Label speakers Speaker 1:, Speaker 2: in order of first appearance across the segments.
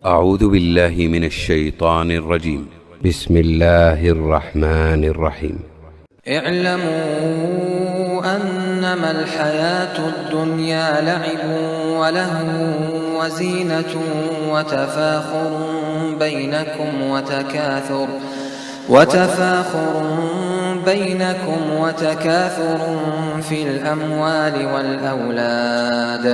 Speaker 1: أعوذ بالله من الشيطان الرجيم. بسم الله الرحمن الرحيم.
Speaker 2: اعلموا أنما الحياة الدنيا لعب ولهو وزينة وتفاخر بينكم وتكاثر في الأموال والأولاد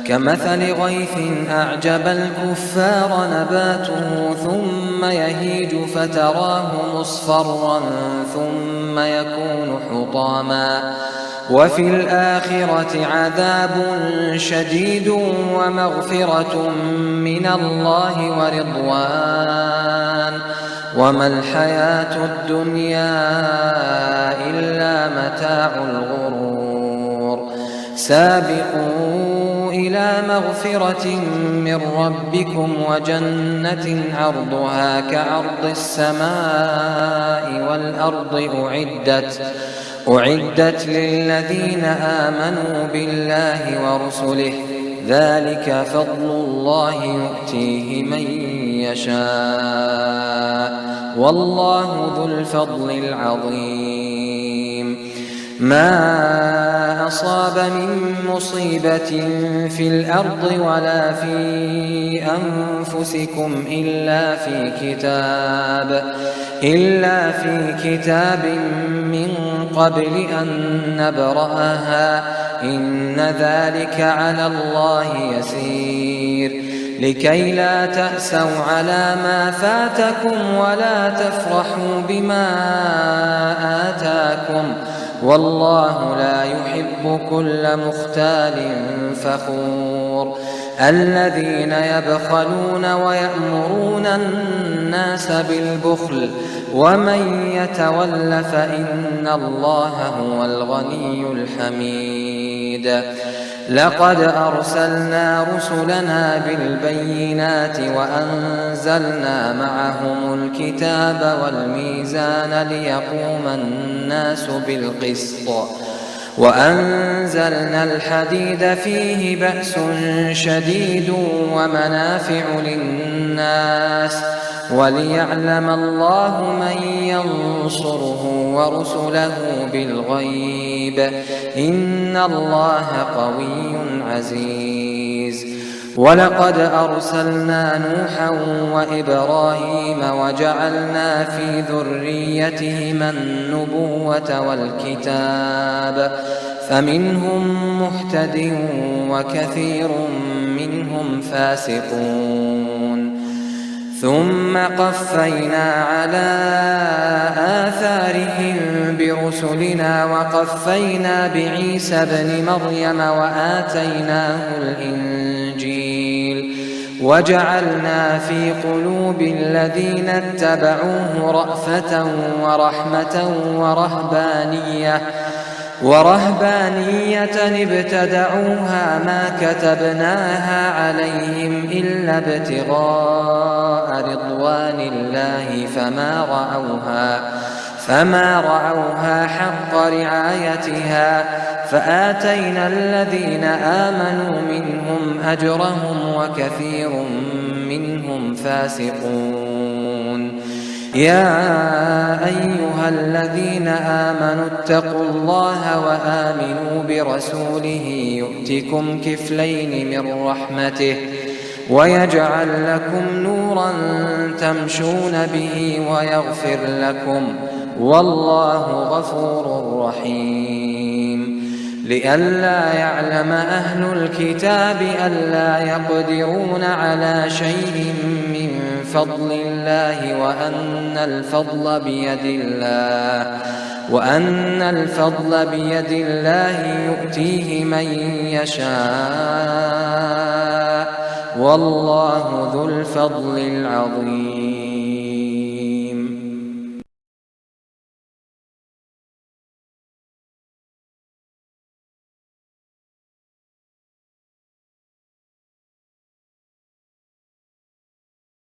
Speaker 2: كمثل غيث أعجب الكفار نباته ثم يهيج فتراه مصفرا ثم يكون حطاما وفي الآخرة عذاب شديد ومغفرة من الله ورضوان وما الحياة الدنيا إلا متاع الغرور. سابقوا إلى مغفرة من ربكم وجنة عرضها كعرض السماء والأرض أعدت للذين آمنوا بالله ورسله ذلك فضل الله يؤتيه من يشاء والله ذو الفضل العظيم. ما أصاب من مصيبة في الأرض ولا في أنفسكم إلا في كتاب من قبل أن نبرأها إن ذلك على الله يسير. لكي لا تأسوا على ما فاتكم ولا تفرحوا بما آتاكم والله لا يحب كل مختال فخور. الذين يبخلون ويأمرون الناس بالبخل ومن يتول فإن الله هو الغني الحميد. لقد أرسلنا رسلنا بالبينات وأنزلنا معهم الكتاب والميزان ليقوم الناس بالقسط وأنزلنا الحديد فيه بأس شديد ومنافع للناس وليعلم الله من ينصره ورسله بالغيب إن الله قوي عزيز. ولقد أرسلنا نوحا وإبراهيم وجعلنا في ذريتهما النبوة والكتاب فمنهم مهتد وكثير منهم فاسقون. ثم قفينا على آثارهم برسلنا وقفينا بعيسى ابن مريم وآتيناه الإنجيل وجعلنا في قلوب الذين اتبعوه رأفة ورحمة ورهبانية ابتدعوها ما كتبناها عليهم إلا ابتغاء رضوان الله فما رعوها حق رعايتها فآتينا الذين آمنوا منهم أجرهم وكثير منهم فاسقون. يا أيها الذين آمنوا اتقوا الله وآمنوا برسوله يؤتكم كفلين من رحمته ويجعل لكم نورا تمشون به ويغفر لكم والله غفور رحيم. لئلا يعلم أهل الكتاب ألا يقدرون على شيء من فضل الله وأن الفضل بيد الله يؤتيه من يشاء والله ذو الفضل العظيم.